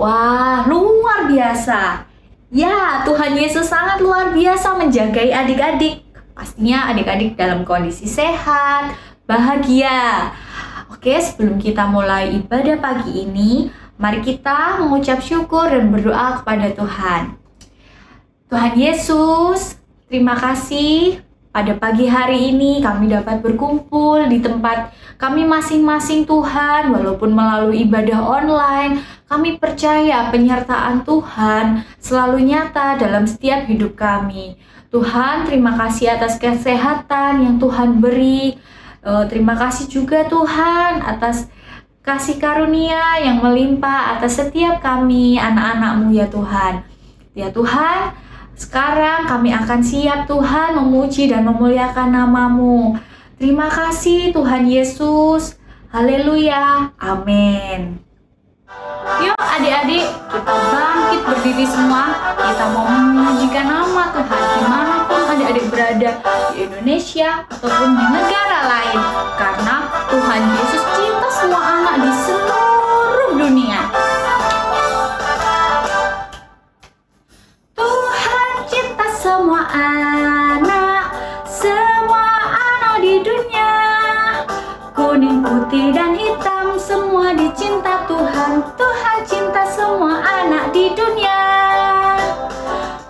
Wah, luar biasa. Ya, Tuhan Yesus sangat luar biasa menjagai adik-adik. Pastinya adik-adik dalam kondisi sehat, bahagia. Oke, sebelum kita mulai ibadah pagi ini, mari kita mengucap syukur dan berdoa kepada Tuhan. Tuhan Yesus, terima kasih pada pagi hari ini kami dapat berkumpul di tempat kami masing-masing Tuhan. Walaupun melalui ibadah online, kami percaya penyertaan Tuhan selalu nyata dalam setiap hidup kami. Tuhan, terima kasih atas kesehatan yang Tuhan beri. Terima kasih juga Tuhan atas kasih karunia yang melimpah atas setiap kami, anak-anak-Mu ya Tuhan. Ya Tuhan, sekarang kami akan siap Tuhan memuji dan memuliakan nama-Mu. Terima kasih Tuhan Yesus. Haleluya. Amin. Yuk adik-adik, kita bangkit berdiri semua. Kita mau memujikan nama Tuhan dimanapun adik-adik berada, di Indonesia ataupun di negara lain. Karena Tuhan Yesus cinta semua anak di seluruh dunia. Tuhan cinta semua anak di dunia. Kuning, putih, dan hitam, semua dicinta Tuhan. Tuhan cinta semua anak di dunia.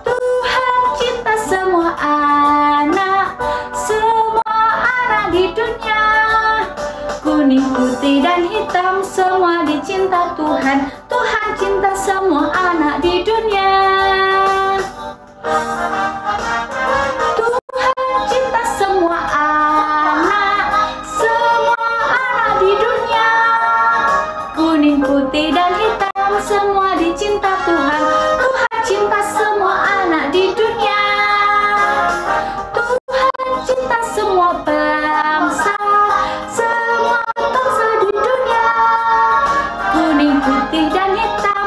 Tuhan cinta semua anak di dunia. Kuning, putih, dan hitam, semua dicinta Tuhan. Tuhan cinta semua anak di dunia. Tuhan cinta semua anak di dunia. Kuning, putih, dan hitam, semua dicinta Tuhan. Tuhan cinta semua anak di dunia. Tuhan cinta semua bangsa di dunia. Kuning, putih, dan hitam,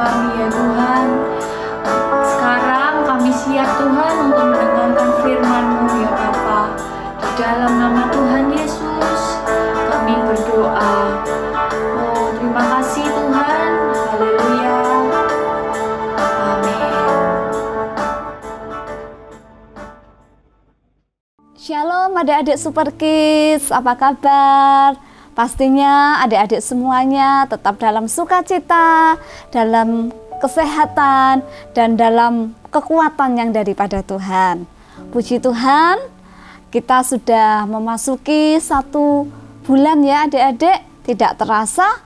kami ya Tuhan. Sekarang kami siap Tuhan untuk mendengarkan firman-Mu ya Bapa. Di dalam nama Tuhan Yesus kami berdoa. Oh, terima kasih Tuhan. Haleluya. Amin. Shalom adik-adik Super Kids, apa kabar? Pastinya adik-adik semuanya tetap dalam sukacita, dalam kesehatan, dan dalam kekuatan yang daripada Tuhan. Puji Tuhan, kita sudah memasuki 1 bulan ya adik-adik. Tidak terasa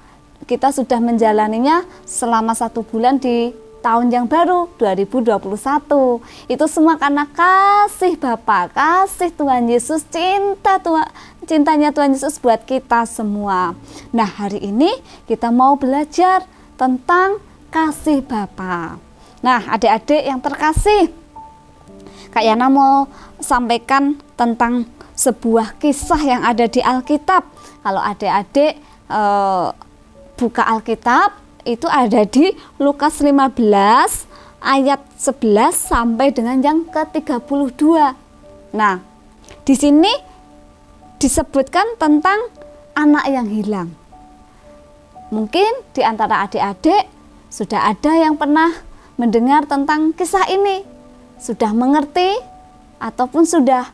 kita sudah menjalaninya selama 1 bulan di tahun yang baru 2021. Itu semua karena kasih Bapa, kasih Tuhan Yesus, cintanya Tuhan Yesus buat kita semua. Nah, hari ini kita mau belajar tentang kasih Bapa. Nah, adik-adik yang terkasih, Kak Yana mau sampaikan tentang sebuah kisah yang ada di Alkitab. Kalau adik-adik buka Alkitab, itu ada di Lukas 15 ayat 11 sampai dengan yang ke-32. Nah, di sini disebutkan tentang anak yang hilang. Mungkin di antara adik-adik sudah ada yang pernah mendengar tentang kisah ini, sudah mengerti ataupun sudah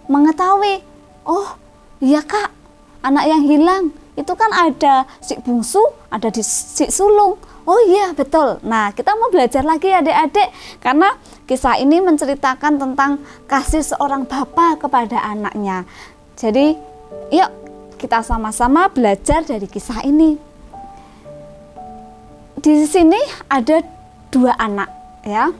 mengetahui. Oh, iya Kak, anak yang hilang itu kan ada si bungsu, ada di si sulung. Oh iya, betul. Nah, kita mau belajar lagi adik-adik, karena kisah ini menceritakan tentang kasih seorang bapa kepada anaknya. Jadi, yuk kita sama-sama belajar dari kisah ini. Di sini ada 2 anak ya.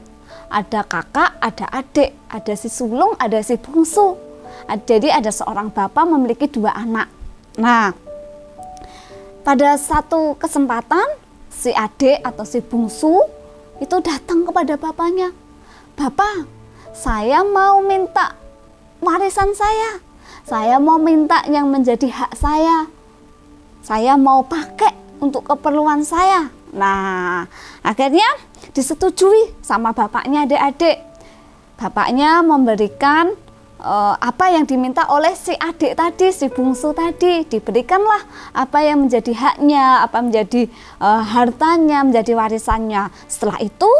Ada kakak, ada adik, ada si sulung, ada si bungsu. Jadi ada seorang bapa memiliki 2 anak. Nah, pada satu kesempatan, si adik atau si bungsu itu datang kepada bapaknya. Bapak, saya mau minta warisan saya. Saya mau minta yang menjadi hak saya. Saya mau pakai untuk keperluan saya. Nah, akhirnya disetujui sama bapaknya adik-adik. Bapaknya memberikan apa yang diminta oleh si adik tadi, si bungsu tadi, diberikanlah apa yang menjadi haknya, apa menjadi hartanya, menjadi warisannya. Setelah itu,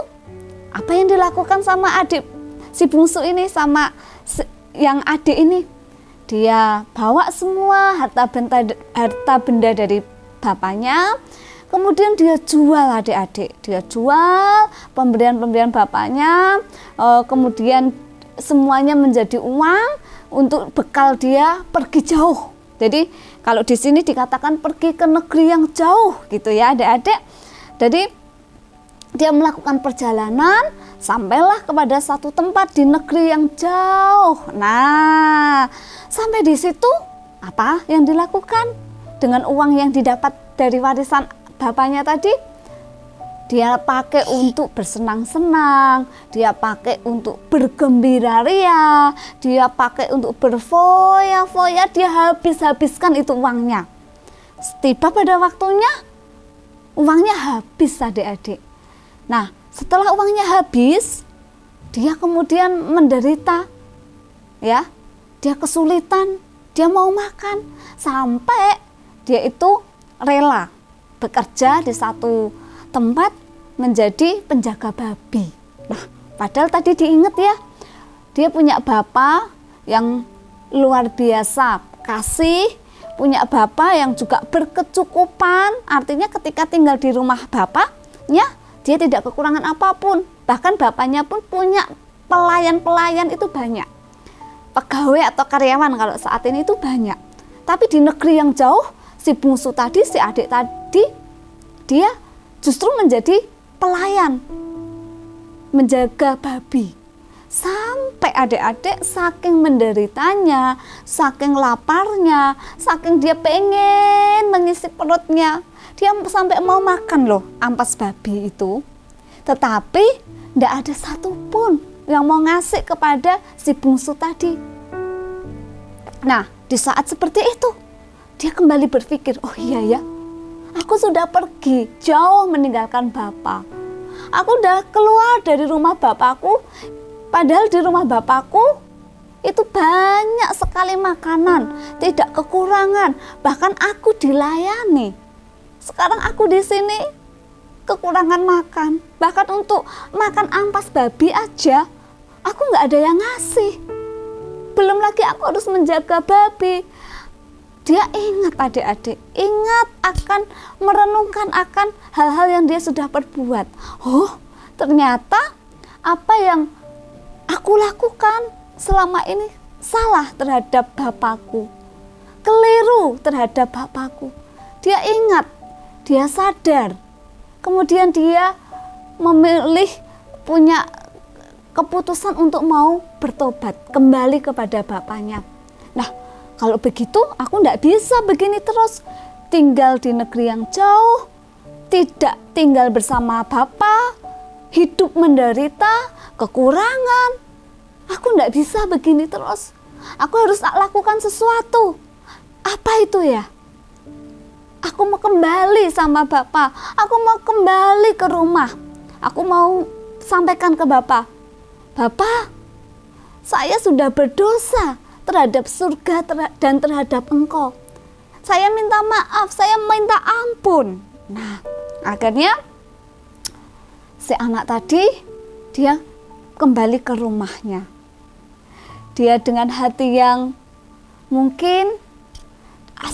apa yang dilakukan sama adik si bungsu ini, sama yang adik ini? Dia bawa semua harta benda dari bapaknya, kemudian dia jual adik-adik. Dia jual pemberian-pemberian bapaknya, kemudian semuanya menjadi uang untuk bekal dia pergi jauh. Jadi kalau di sini dikatakan pergi ke negeri yang jauh gitu ya adik-adik. Jadi dia melakukan perjalanan sampailah kepada satu tempat di negeri yang jauh. Nah, sampai di situ apa yang dilakukan dengan uang yang didapat dari warisan bapaknya tadi? Dia pakai untuk bersenang-senang, dia pakai untuk bergembira ria, dia pakai untuk berfoya-foya, dia habis-habiskan itu uangnya. Tiba pada waktunya, uangnya habis adik-adik. Nah, setelah uangnya habis, dia kemudian menderita, ya, dia kesulitan, dia mau makan, sampai dia itu rela bekerja di satu tempat menjadi penjaga babi. Nah, padahal tadi diingat ya, dia punya bapak yang luar biasa kasih, punya bapak yang juga berkecukupan. Artinya ketika tinggal di rumah bapaknya, dia tidak kekurangan apapun. Bahkan bapaknya pun punya pelayan-pelayan itu banyak. Pegawai atau karyawan kalau saat ini itu banyak. Tapi di negeri yang jauh, si bungsu tadi, si adik tadi, dia justru menjadi pelayan, menjaga babi. Sampai adik-adik saking menderitanya, saking laparnya, saking dia pengen mengisi perutnya, dia sampai mau makan loh ampas babi itu. Tetapi tidak ada satupun yang mau ngasih kepada si bungsu tadi. Nah, di saat seperti itu, dia kembali berpikir, oh iya ya, aku sudah pergi jauh meninggalkan Bapak. Aku udah keluar dari rumah bapakku, padahal di rumah bapakku itu banyak sekali makanan, tidak kekurangan, bahkan aku dilayani. Sekarang aku di sini kekurangan makan, bahkan untuk makan ampas babi aja aku nggak ada yang ngasih. Belum lagi aku harus menjaga babi. Dia ingat adik-adik, ingat akan merenungkan akan hal-hal yang dia sudah perbuat. Oh, ternyata apa yang aku lakukan selama ini salah terhadap bapakku, keliru terhadap bapakku. Dia ingat, dia sadar, kemudian dia memilih, punya keputusan untuk mau bertobat kembali kepada bapaknya. Nah, kalau begitu aku tidak bisa begini terus, tinggal di negeri yang jauh, tidak tinggal bersama bapak, hidup menderita, kekurangan. Aku tidak bisa begini terus. Aku harus lakukan sesuatu. Apa itu ya? Aku mau kembali sama bapak. Aku mau kembali ke rumah. Aku mau sampaikan ke bapak. Bapak, saya sudah berdosa terhadap surga dan terhadap engkau. Saya minta maaf, saya minta ampun. Nah, akhirnya si anak tadi dia kembali ke rumahnya. Dia dengan hati yang mungkin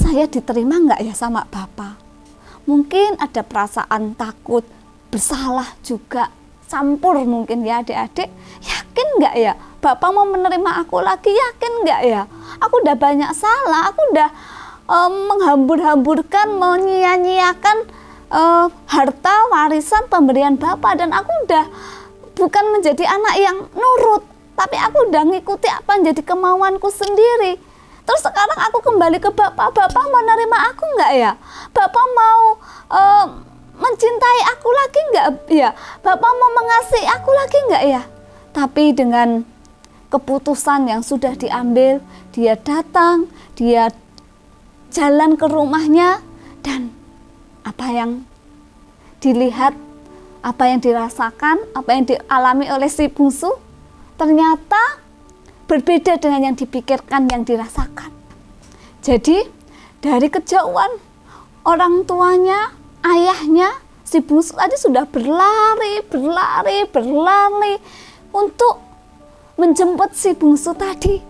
saya diterima nggak ya sama bapak? Mungkin ada perasaan takut, bersalah juga, campur mungkin ya adik-adik. Yakin nggak ya bapak mau menerima aku lagi? Yakin nggak ya? Aku udah banyak salah, aku udah menghambur-hamburkan, menyia-nyiakan harta warisan pemberian bapak, dan aku udah bukan menjadi anak yang nurut, tapi aku udah ngikuti apa yang jadi kemauanku sendiri. Terus sekarang aku kembali ke bapak, bapak mau nerima aku nggak ya? Bapak mau mencintai aku lagi nggak ya? Bapak mau mengasihi aku lagi nggak ya? Tapi dengan keputusan yang sudah diambil, dia datang, dia jalan ke rumahnya, dan apa yang dilihat, apa yang dirasakan, apa yang dialami oleh si bungsu, ternyata berbeda dengan yang dipikirkan, yang dirasakan. Jadi dari kejauhan orang tuanya, ayahnya, si bungsu tadi sudah berlari untuk menjemput si bungsu tadi,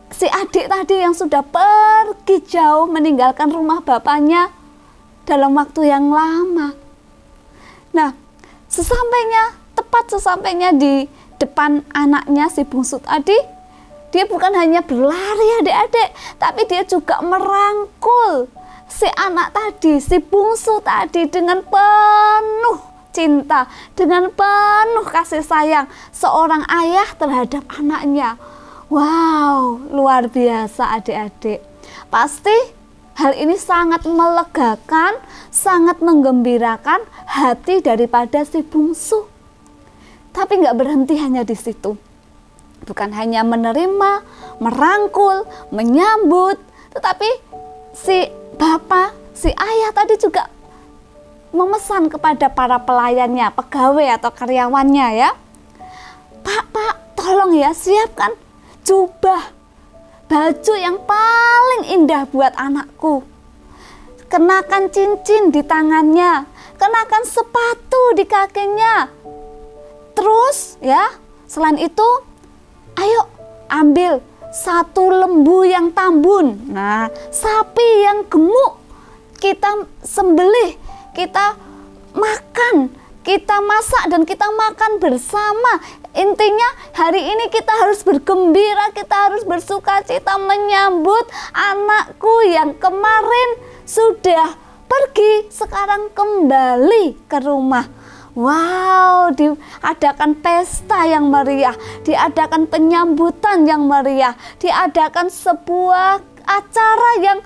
si adik tadi yang sudah pergi jauh meninggalkan rumah bapaknya dalam waktu yang lama. Nah, tepat sesampainya di depan anaknya si bungsu tadi, dia bukan hanya berlari adik-adik, tapi dia juga merangkul si anak tadi, si bungsu tadi, dengan penuh cinta, dengan penuh kasih sayang seorang ayah terhadap anaknya. Wow, luar biasa adik-adik. Pasti hal ini sangat melegakan, sangat menggembirakan hati daripada si bungsu. Tapi nggak berhenti hanya di situ. Bukan hanya menerima, merangkul, menyambut, tetapi si bapak, si ayah tadi juga memesan kepada para pelayannya, pegawai atau karyawannya ya. Pak, tolong ya siapkan jubah, baju yang paling indah buat anakku. Kenakan cincin di tangannya, kenakan sepatu di kakinya. Terus ya, selain itu, ayo ambil satu lembu yang tambun. Nah, sapi yang gemuk kita sembelih, kita makan, kita masak dan kita makan bersama. Intinya hari ini kita harus bergembira, kita harus bersuka cita menyambut anakku yang kemarin sudah pergi, sekarang kembali ke rumah. Wow, diadakan pesta yang meriah, diadakan penyambutan yang meriah, diadakan sebuah acara yang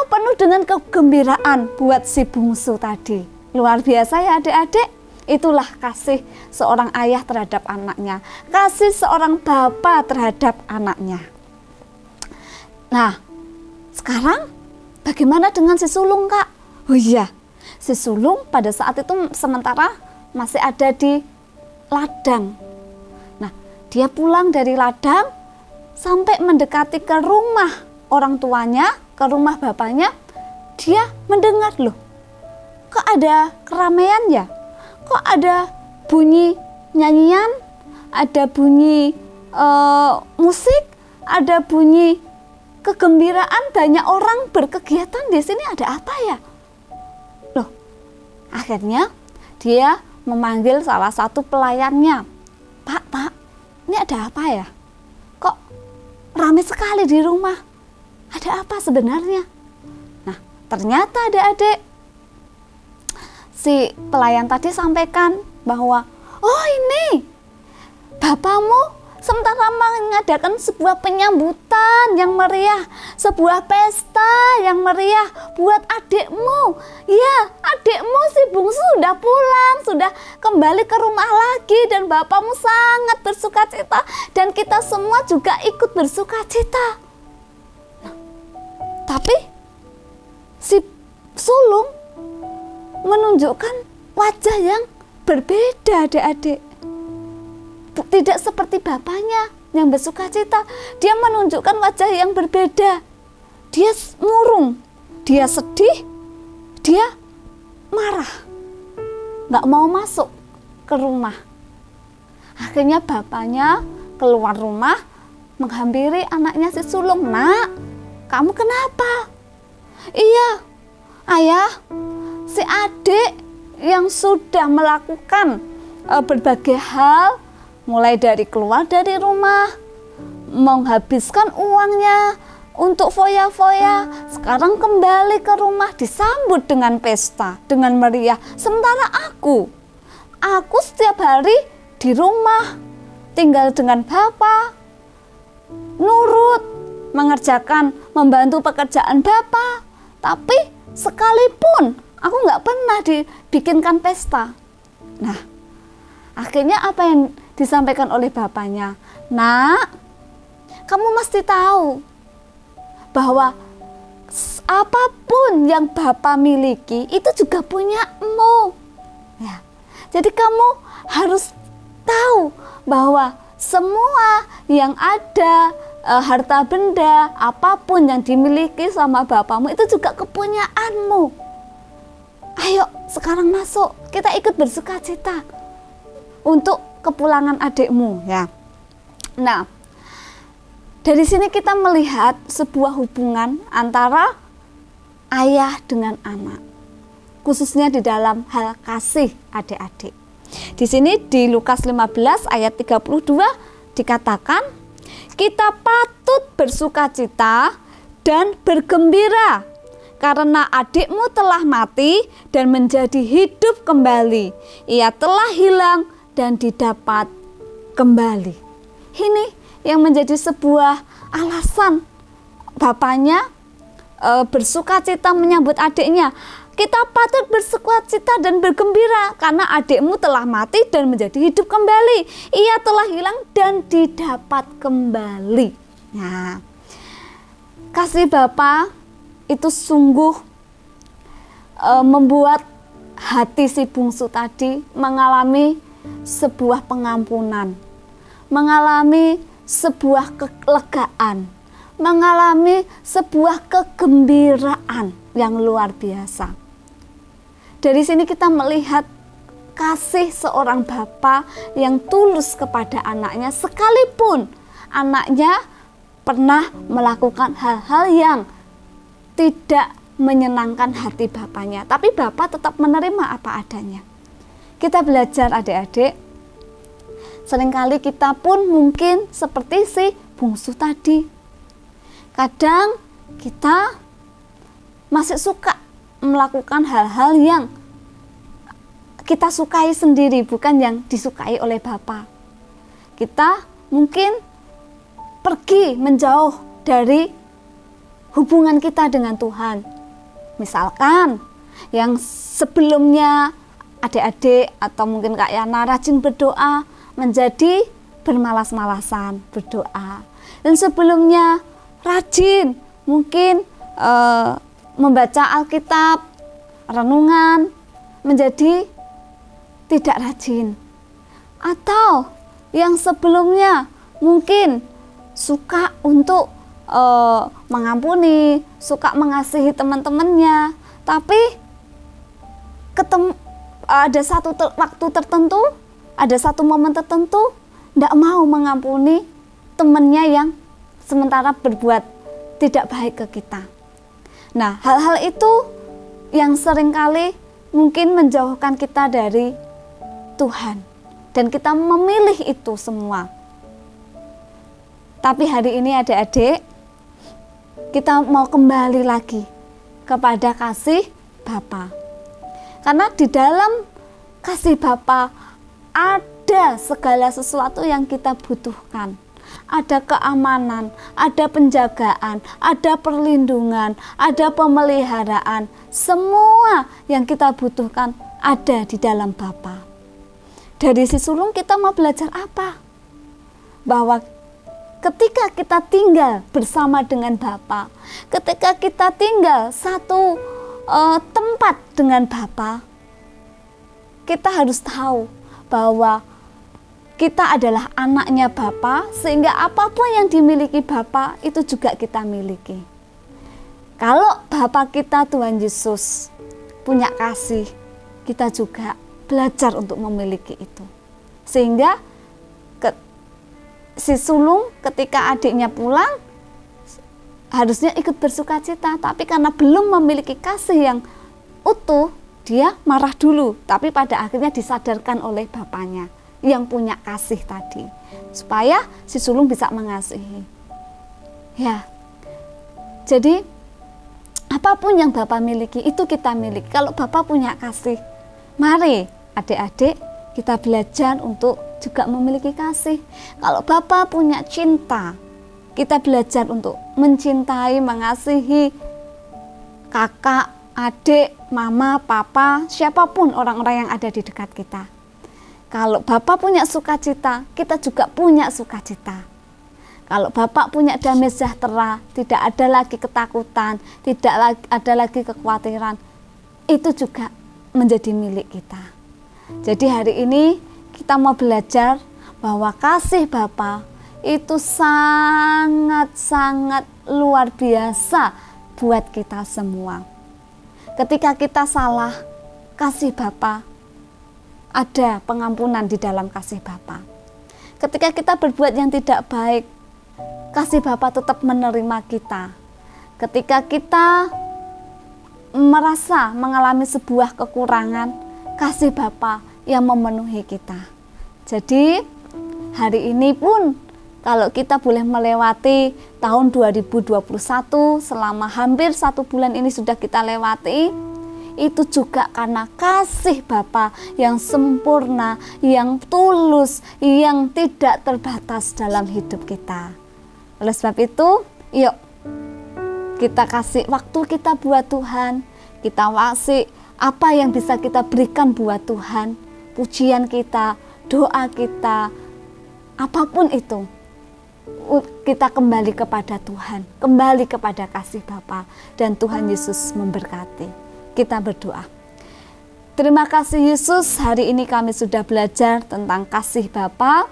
penuh dengan kegembiraan buat si bungsu tadi. Luar biasa ya adik-adik. Itulah kasih seorang ayah terhadap anaknya, kasih seorang bapak terhadap anaknya. Nah, sekarang bagaimana dengan si sulung, Kak? Oh iya, si sulung pada saat itu sementara masih ada di ladang. Nah, dia pulang dari ladang sampai mendekati ke rumah orang tuanya, ke rumah bapaknya. Dia mendengar, loh, kok ada keramaian ya? Kok ada bunyi nyanyian, ada bunyi musik, ada bunyi kegembiraan, banyak orang berkegiatan di sini, ada apa ya? Loh, akhirnya dia memanggil salah satu pelayannya. Pak, ini ada apa ya? Kok ramai sekali di rumah? Ada apa sebenarnya? Nah, ternyata adik-adik, si pelayan tadi sampaikan bahwa, oh ini bapakmu sementara mengadakan sebuah penyambutan yang meriah, sebuah pesta yang meriah buat adikmu. Ya, adikmu si bungsu sudah pulang, sudah kembali ke rumah lagi, dan bapakmu sangat bersuka cita, dan kita semua juga ikut bersuka cita. Nah, tapi si sulung menunjukkan wajah yang berbeda, adik-adik. Tidak seperti bapaknya yang bersuka cita. Dia menunjukkan wajah yang berbeda. Dia murung, dia sedih, dia marah, nggak mau masuk ke rumah. Akhirnya bapaknya keluar rumah menghampiri anaknya si sulung. Nak, kamu kenapa? Iya, ayah, si adik yang sudah melakukan berbagai hal, mulai dari keluar dari rumah, menghabiskan uangnya untuk foya-foya, sekarang kembali ke rumah disambut dengan pesta, dengan meriah. Sementara aku setiap hari di rumah, tinggal dengan bapak, nurut, mengerjakan, membantu pekerjaan bapak. Tapi sekalipun aku nggak pernah dibikinkan pesta. Nah, akhirnya apa yang disampaikan oleh bapaknya? Nak, kamu mesti tahu bahwa apapun yang bapak miliki itu juga punyamu. Ya, jadi kamu harus tahu bahwa semua yang ada, harta benda, apapun yang dimiliki sama bapakmu itu juga kepunyaanmu. Ayo sekarang masuk, kita ikut bersuka cita untuk kepulangan adikmu, ya. Nah, dari sini kita melihat sebuah hubungan antara ayah dengan anak, khususnya di dalam hal kasih adik-adik. Di sini di Lukas 15 ayat 32 dikatakan, kita patut bersuka cita dan bergembira karena adikmu telah mati dan menjadi hidup kembali. Ia telah hilang dan didapat kembali. Ini yang menjadi sebuah alasan bapaknya bersuka cita menyambut adiknya. Kita patut bersuka cita dan bergembira karena adikmu telah mati dan menjadi hidup kembali. Ia telah hilang dan didapat kembali. Nah, kasih Bapa itu sungguh membuat hati si bungsu tadi mengalami sebuah pengampunan, mengalami sebuah kelegaan, mengalami sebuah kegembiraan yang luar biasa. Dari sini kita melihat kasih seorang bapa yang tulus kepada anaknya, sekalipun anaknya pernah melakukan hal-hal yang tidak menyenangkan hati bapaknya, tapi bapak tetap menerima apa adanya. Kita belajar adik-adik, seringkali kita pun mungkin seperti si bungsu tadi. Kadang kita masih suka melakukan hal-hal yang kita sukai sendiri, bukan yang disukai oleh Bapa. Kita mungkin pergi menjauh dari hubungan kita dengan Tuhan. Misalkan yang sebelumnya adik-adik atau mungkin Kak Yana rajin berdoa menjadi bermalas-malasan berdoa. Dan sebelumnya rajin mungkin membaca Alkitab, renungan, menjadi tidak rajin, atau yang sebelumnya mungkin suka untuk mengampuni, suka mengasihi teman-temannya, tapi ada satu waktu tertentu, ada satu momen tertentu tidak mau mengampuni temannya yang sementara berbuat tidak baik ke kita. Nah, hal-hal itu yang seringkali mungkin menjauhkan kita dari Tuhan, dan kita memilih itu semua. Tapi hari ini adik-adik, kita mau kembali lagi kepada kasih Bapa. Karena di dalam kasih Bapa ada segala sesuatu yang kita butuhkan. Ada keamanan, ada penjagaan, ada perlindungan, ada pemeliharaan. Semua yang kita butuhkan ada di dalam Bapa. Dari si sulung kita mau belajar apa? Bahwa ketika kita tinggal bersama dengan Bapa, ketika kita tinggal satu tempat dengan Bapa, kita harus tahu bahwa kita adalah anaknya Bapa, sehingga apapun yang dimiliki Bapa itu juga kita miliki. Kalau Bapa kita Tuhan Yesus punya kasih, kita juga belajar untuk memiliki itu. Sehingga si sulung ketika adiknya pulang harusnya ikut bersuka cita, tapi karena belum memiliki kasih yang utuh, dia marah dulu, tapi pada akhirnya disadarkan oleh bapaknya yang punya kasih tadi, supaya si sulung bisa mengasihi. Ya, jadi apapun yang Bapak miliki itu kita miliki. Kalau Bapak punya kasih, mari adik-adik kita belajar untuk juga memiliki kasih. Kalau Bapak punya cinta, kita belajar untuk mencintai, mengasihi kakak, adik, mama, papa, siapapun orang-orang yang ada di dekat kita. Kalau Bapak punya sukacita, kita juga punya sukacita. Kalau Bapak punya damai sejahtera, tidak ada lagi ketakutan, tidak ada lagi kekhawatiran, itu juga menjadi milik kita. Jadi hari ini kita mau belajar bahwa kasih Bapa itu sangat-sangat luar biasa buat kita semua. Ketika kita salah, kasih Bapa, ada pengampunan di dalam kasih Bapa. Ketika kita berbuat yang tidak baik, kasih Bapa tetap menerima kita. Ketika kita merasa mengalami sebuah kekurangan, kasih Bapa yang memenuhi kita. Jadi hari ini pun kalau kita boleh melewati tahun 2021, selama hampir 1 bulan ini sudah kita lewati, itu juga karena kasih Bapa yang sempurna, yang tulus, yang tidak terbatas dalam hidup kita. Oleh sebab itu, yuk kita kasih waktu kita buat Tuhan, kita kasih apa yang bisa kita berikan buat Tuhan, pujian kita, doa kita, apapun itu, kita kembali kepada Tuhan, kembali kepada kasih Bapa, dan Tuhan Yesus memberkati. Kita berdoa. Terima kasih Yesus, hari ini kami sudah belajar tentang kasih Bapa,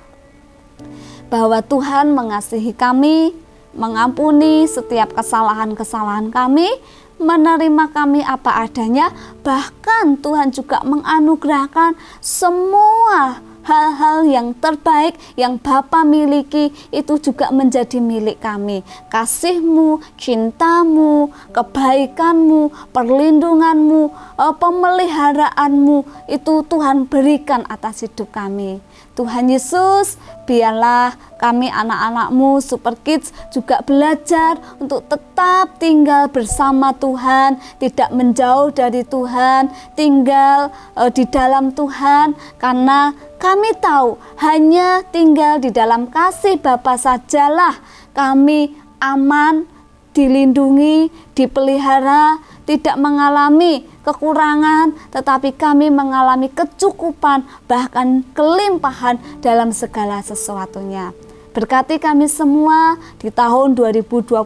bahwa Tuhan mengasihi kami, mengampuni setiap kesalahan-kesalahan kami, menerima kami apa adanya, bahkan Tuhan juga menganugerahkan semua hal-hal yang terbaik yang Bapa miliki itu juga menjadi milik kami. Kasih-Mu, cinta-Mu, kebaikan-Mu, perlindungan-Mu, pemeliharaan-Mu itu Tuhan berikan atas hidup kami. Tuhan Yesus, biarlah kami anak-anak-Mu Super Kids juga belajar untuk tetap tinggal bersama Tuhan, tidak menjauh dari Tuhan, tinggal di dalam Tuhan, karena kami tahu hanya tinggal di dalam kasih Bapa sajalah kami aman, dilindungi, dipelihara, tidak mengalami kekurangan, tetapi kami mengalami kecukupan, bahkan kelimpahan dalam segala sesuatunya. Berkati kami semua di tahun 2021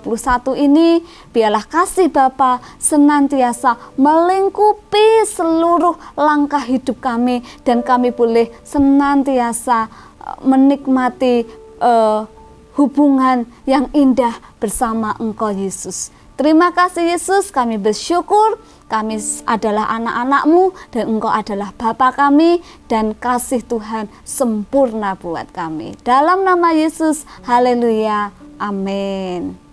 ini, biarlah kasih Bapa senantiasa melingkupi seluruh langkah hidup kami, dan kami boleh senantiasa menikmati hubungan yang indah bersama Engkau Yesus. Terima kasih Yesus, kami bersyukur kami adalah anak-anak-Mu dan Engkau adalah Bapa kami, dan kasih Tuhan sempurna buat kami. Dalam nama Yesus, haleluya, amin.